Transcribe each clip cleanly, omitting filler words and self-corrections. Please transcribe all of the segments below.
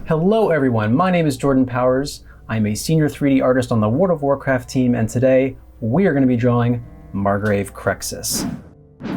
Hello everyone, my name is Jordan Powers. I'm a senior 3D artist on the World of Warcraft team, and today we are going to be drawing Margrave Crexus.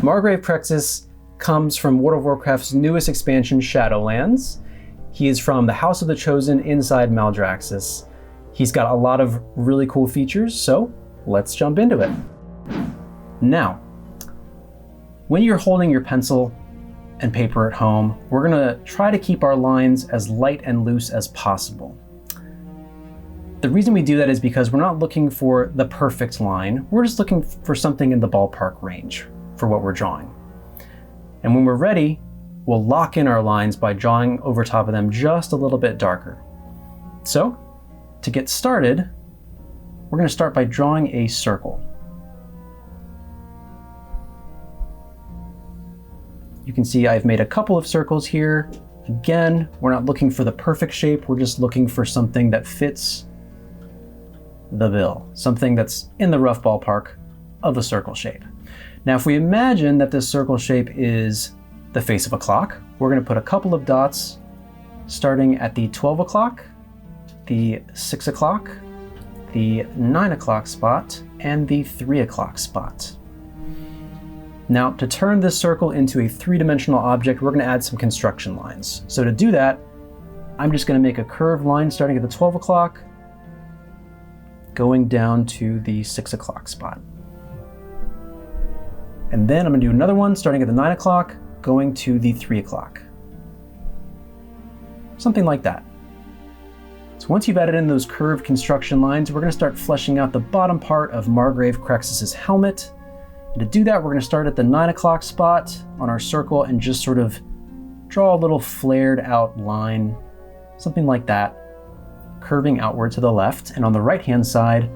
Margrave Crexus comes from World of Warcraft's newest expansion, Shadowlands. He is from the House of the Chosen inside Maldraxxus. He's got a lot of really cool features, so let's jump into it. Now, when you're holding your pencil and paper at home, we're gonna try to keep our lines as light and loose as possible. The reason we do that is because we're not looking for the perfect line, we're just looking for something in the ballpark range for what we're drawing. And when we're ready, we'll lock in our lines by drawing over top of them just a little bit darker. So, to get started, we're gonna start by drawing a circle. You can see I've made a couple of circles here. Again, we're not looking for the perfect shape, we're just looking for something that fits the bill, something that's in the rough ballpark of the circle shape. Now, if we imagine that this circle shape is the face of a clock, we're gonna put a couple of dots starting at the 12 o'clock, the 6 o'clock, the 9 o'clock spot, and the 3 o'clock spot. Now, to turn this circle into a three-dimensional object, we're going to add some construction lines. So to do that, I'm just going to make a curved line starting at the 12 o'clock, going down to the 6 o'clock spot. And then I'm going to do another one starting at the 9 o'clock, going to the 3 o'clock. Something like that. So once you've added in those curved construction lines, we're going to start fleshing out the bottom part of Margrave Crexus's helmet. And to do that, we're going to start at the 9 o'clock spot on our circle and just sort of draw a little flared out line, something like that, curving outward to the left. And on the right hand side,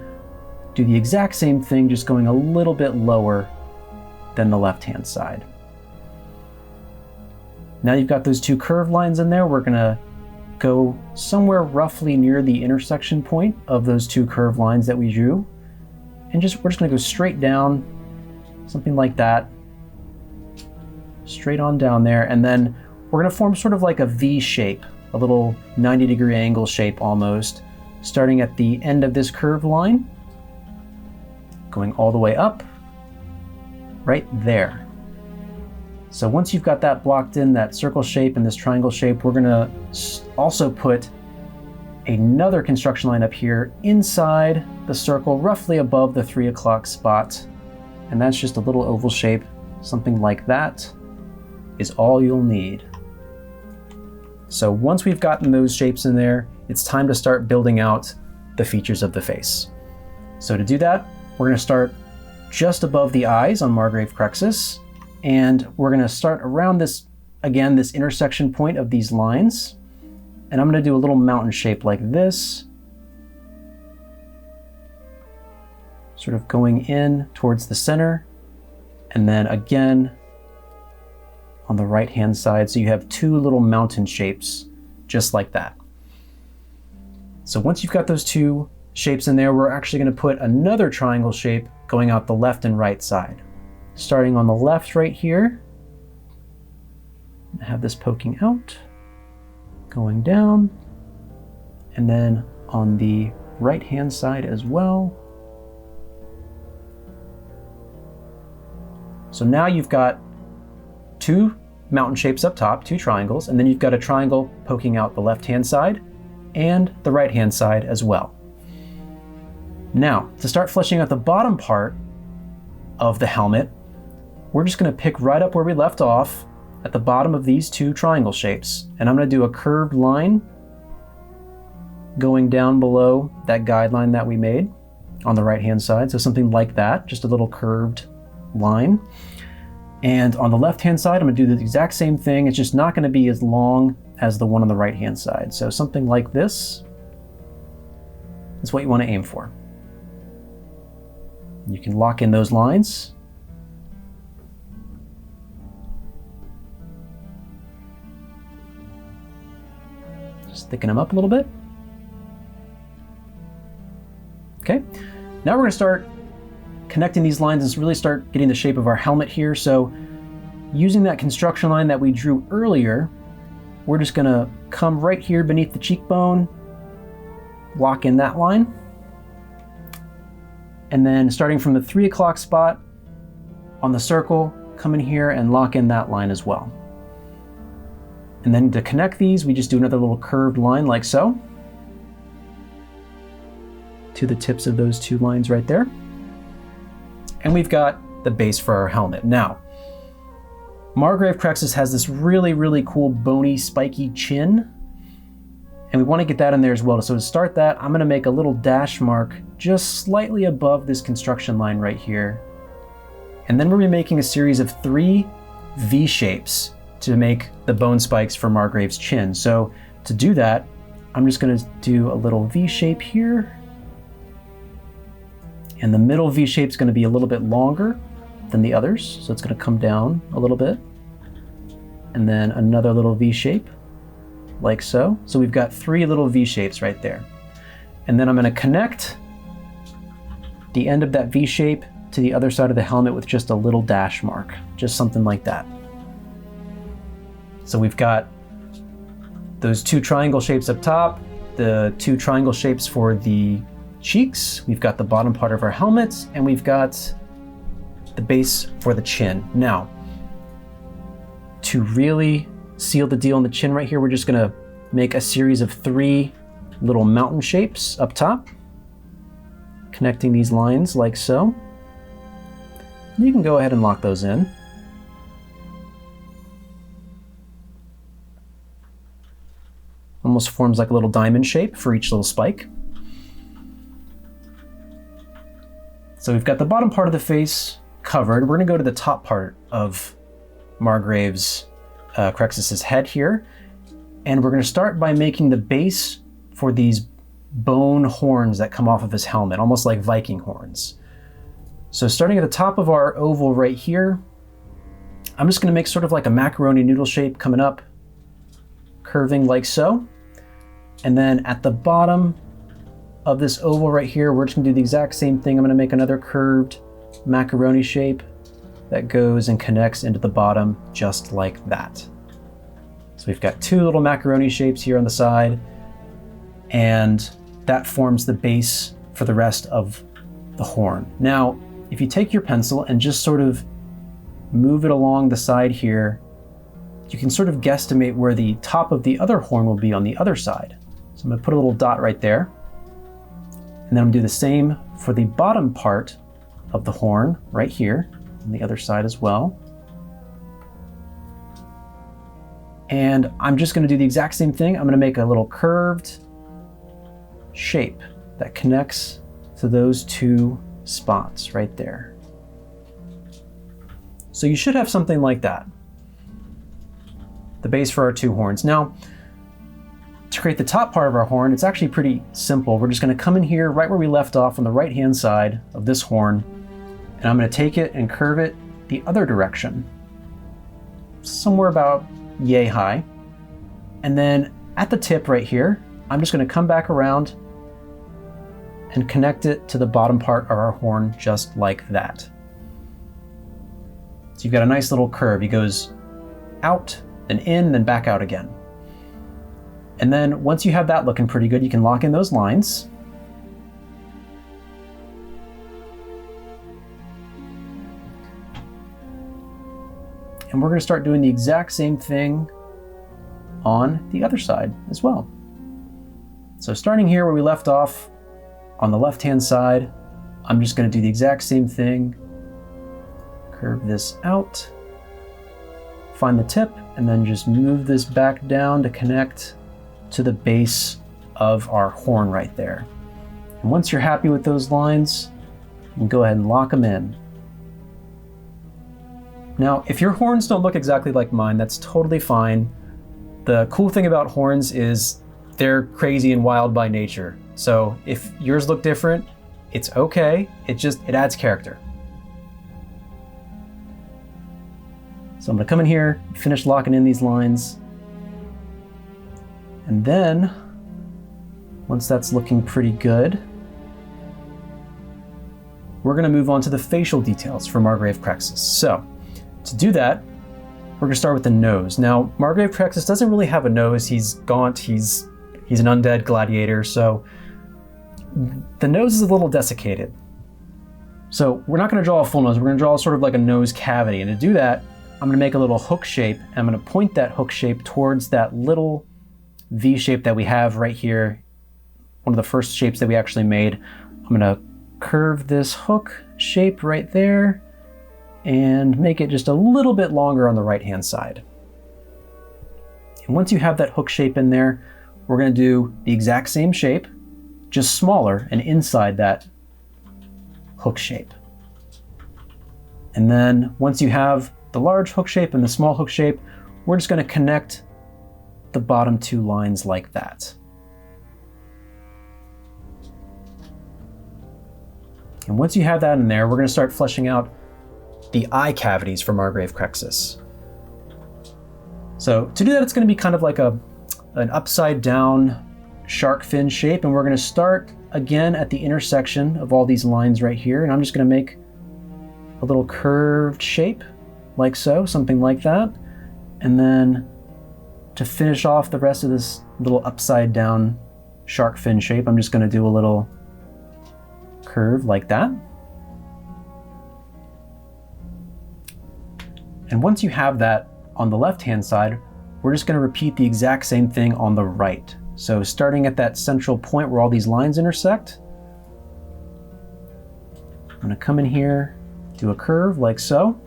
do the exact same thing, just going a little bit lower than the left hand side. Now you've got those two curved lines in there, we're going to go somewhere roughly near the intersection point of those two curved lines that we drew. And we're just going to go straight down, something like that, straight on down there, and then we're going to form sort of like a V shape, a little 90-degree angle shape almost, starting at the end of this curved line, going all the way up, right there. So once you've got that blocked in, that circle shape and this triangle shape, we're going to also put another construction line up here inside the circle, roughly above the 3 o'clock spot. And that's just a little oval shape, something like that is all you'll need. So once we've gotten those shapes in there, it's time to start building out the features of the face. So to do that, we're going to start just above the eyes on Margrave Crexus, and we're going to start around this, again, this intersection point of these lines. And I'm going to do a little mountain shape like this, sort of going in towards the center, and then again on the right hand side, so you have two little mountain shapes just like that. So once you've got those two shapes in there, we're actually going to put another triangle shape going out the left and right side. Starting on the left right here, I have this poking out, going down, and then on the right hand side as well. So now you've got two mountain shapes up top, two triangles, and then you've got a triangle poking out the left-hand side and the right-hand side as well. Now, to start fleshing out the bottom part of the helmet, we're just going to pick right up where we left off at the bottom of these two triangle shapes. And I'm going to do a curved line going down below that guideline that we made on the right-hand side. So something like that, just a little curved line. And on the left-hand side, I'm going to do the exact same thing. It's just not going to be as long as the one on the right-hand side. So something like this is what you want to aim for. You can lock in those lines. Just thicken them up a little bit. Okay, now we're going to start connecting these lines and really start getting the shape of our helmet here. So using that construction line that we drew earlier, we're just gonna come right here beneath the cheekbone, lock in that line. And then starting from the 3 o'clock spot on the circle, come in here and lock in that line as well. And then to connect these, we just do another little curved line like so, to the tips of those 2 lines right there. And we've got the base for our helmet. Now, Margrave Crexus has this really, really cool bony, spiky chin, and we want to get that in there as well. So to start that, I'm going to make a little dash mark just slightly above this construction line right here. And then we're going to be making a series of 3 V shapes to make the bone spikes for Margrave's chin. So to do that, I'm just going to do a little V shape here. And the middle V shape is going to be a little bit longer than the others, so it's going to come down a little bit. And then another little V shape, like so. So we've got 3 little V shapes right there. And then I'm going to connect the end of that V shape to the other side of the helmet with just a little dash mark, just something like that. So we've got those 2 triangle shapes up top, the 2 triangle shapes for the cheeks, we've got the bottom part of our helmet, and we've got the base for the chin. Now, to really seal the deal on the chin right here, we're just gonna make a series of 3 little mountain shapes up top, connecting these lines like so. You can go ahead and lock those in. Almost forms like a little diamond shape for each little spike. So we've got the bottom part of the face covered. We're gonna go to the top part of Margrave's Crexus's head here. And we're gonna start by making the base for these bone horns that come off of his helmet, almost like Viking horns. So starting at the top of our oval right here, I'm just gonna make sort of like a macaroni noodle shape coming up, curving like so. And then at the bottom of this oval right here, we're just gonna do the exact same thing. I'm gonna make another curved macaroni shape that goes and connects into the bottom just like that. So we've got 2 little macaroni shapes here on the side, and that forms the base for the rest of the horn. Now, if you take your pencil and just sort of move it along the side here, you can sort of guesstimate where the top of the other horn will be on the other side. So I'm gonna put a little dot right there. And then I'm gonna do the same for the bottom part of the horn right here on the other side as well. And I'm just gonna do the exact same thing. I'm gonna make a little curved shape that connects to those 2 spots right there. So you should have something like that. The base for our 2 horns. Now, to create the top part of our horn, it's actually pretty simple. We're just gonna come in here right where we left off on the right-hand side of this horn, and I'm gonna take it and curve it the other direction, somewhere about yay high. And then at the tip right here, I'm just gonna come back around and connect it to the bottom part of our horn just like that. So you've got a nice little curve. He goes out, then in, then back out again. And then once you have that looking pretty good, you can lock in those lines. And we're gonna start doing the exact same thing on the other side as well. So starting here where we left off on the left-hand side, I'm just gonna do the exact same thing. Curve this out, find the tip, and then just move this back down to connect to the base of our horn right there. And once you're happy with those lines, you can go ahead and lock them in. Now, if your horns don't look exactly like mine, that's totally fine. The cool thing about horns is they're crazy and wild by nature. So if yours look different, it's okay. It adds character. So I'm gonna come in here, finish locking in these lines. And then, once that's looking pretty good, we're gonna move on to the facial details for Margrave Crexus. So, to do that, we're we're gonna start with the nose. Now, Margrave Crexus doesn't really have a nose. He's gaunt, he's an undead gladiator, so the nose is a little desiccated. So we're not gonna draw a full nose, we're gonna draw sort of like a nose cavity. And to do that, I'm gonna make a little hook shape. I'm gonna point that hook shape towards that little V shape that we have right here. One of the first shapes that we actually made. I'm gonna curve this hook shape right there and make it just a little bit longer on the right-hand side. And once you have that hook shape in there, we're gonna do the exact same shape, just smaller and inside that hook shape. And then once you have the large hook shape and the small hook shape, we're just gonna connect the bottom two lines like that. And once you have that in there, we're gonna start fleshing out the eye cavities for Margrave Crexus. So to do that, it's gonna be kind of like an upside down shark fin shape, and we're gonna start again at the intersection of all these lines right here, and I'm just gonna make a little curved shape like so, something like that. And then to finish off the rest of this little upside down shark fin shape, I'm just gonna do a little curve like that. And once you have that on the left-hand side, we're just gonna repeat the exact same thing on the right. So starting at that central point where all these lines intersect, I'm gonna come in here, do a curve like so,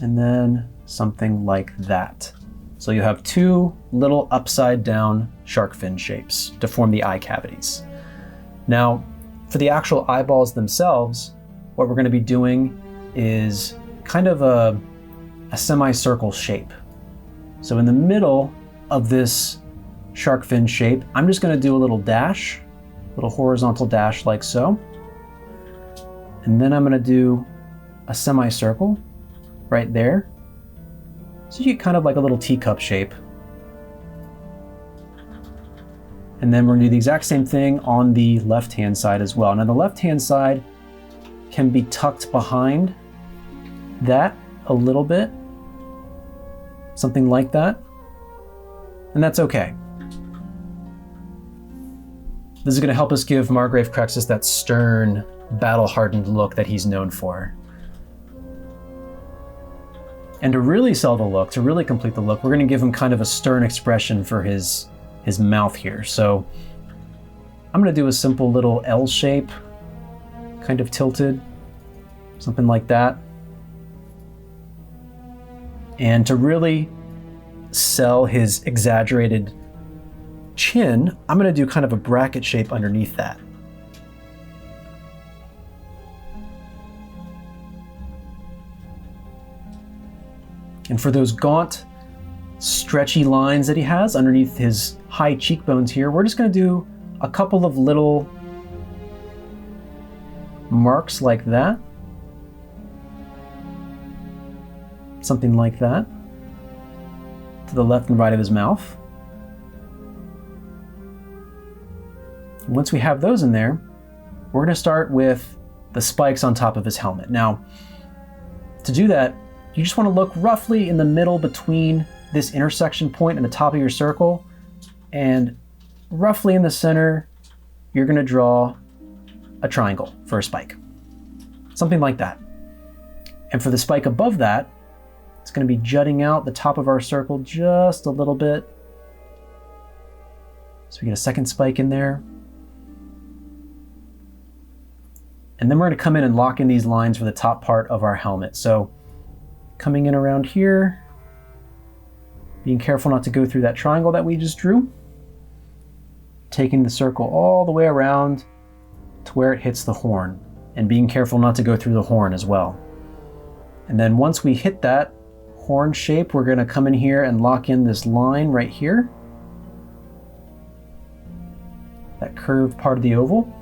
and then something like that. So you have two little upside down shark fin shapes to form the eye cavities. Now, for the actual eyeballs themselves, what we're gonna be doing is kind of a semicircle shape. So in the middle of this shark fin shape, I'm just gonna do a little dash, a little horizontal dash like so. And then I'm gonna do a semicircle right there. So you get kind of like a little teacup shape. And then we're gonna do the exact same thing on the left-hand side as well. Now the left-hand side can be tucked behind that a little bit, something like that, and that's okay. This is gonna help us give Margrave Crexus that stern, battle-hardened look that he's known for. And to really sell the look, to really complete the look, we're gonna give him kind of a stern expression for his mouth here. So I'm gonna do a simple little L shape, kind of tilted, something like that. And to really sell his exaggerated chin, I'm gonna do kind of a bracket shape underneath that. And for those gaunt, stretchy lines that he has underneath his high cheekbones here, we're just gonna do a couple of little marks like that. Something like that, to the left and right of his mouth. Once we have those in there, we're gonna start with the spikes on top of his helmet. Now, to do that, you just wanna look roughly in the middle between this intersection point and the top of your circle, and roughly in the center, you're gonna draw a triangle for a spike. Something like that. And for the spike above that, it's gonna be jutting out the top of our circle just a little bit. So we get a second spike in there. And then we're gonna come in and lock in these lines for the top part of our helmet. So coming in around here, being careful not to go through that triangle that we just drew. Taking the circle all the way around to where it hits the horn, and being careful not to go through the horn as well. And then once we hit that horn shape, we're gonna come in here and lock in this line right here. That curved part of the oval.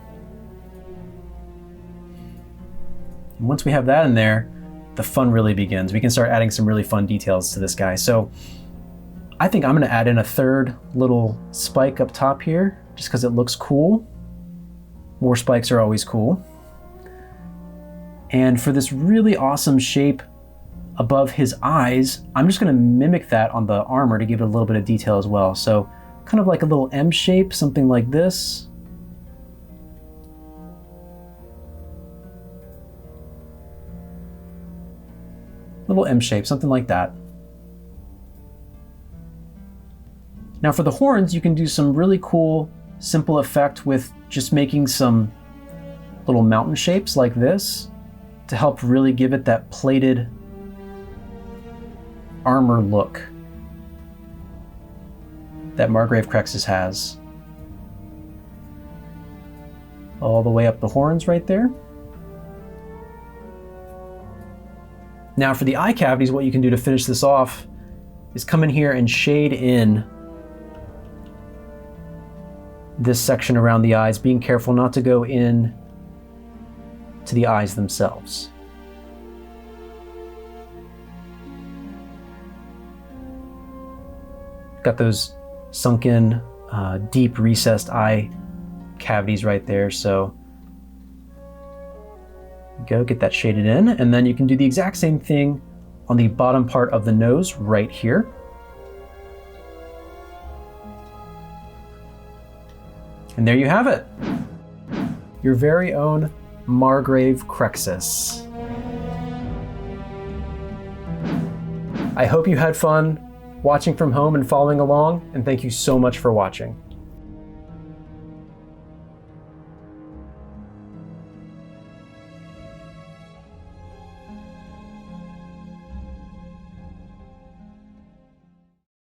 And once we have that in there, the fun really begins. We can start adding some really fun details to this guy. So I think I'm gonna add in a third little spike up top here, just because it looks cool. More spikes are always cool. And for this really awesome shape above his eyes, I'm just going to mimic that on the armor to give it a little bit of detail as well. So kind of like a little M shape, something like this. Little M shape, something like that. Now for the horns, you can do some really cool, simple effect with just making some little mountain shapes like this to help really give it that plated armor look that Margrave Crexus has. All the way up the horns right there. Now for the eye cavities, what you can do to finish this off is come in here and shade in this section around the eyes, being careful not to go in to the eyes themselves. Got those sunken, deep recessed eye cavities right there, so go get that shaded in, and then you can do the exact same thing on the bottom part of the nose right here. And there you have it. Your very own Margrave Crexus. I hope you had fun watching from home and following along, and thank you so much for watching.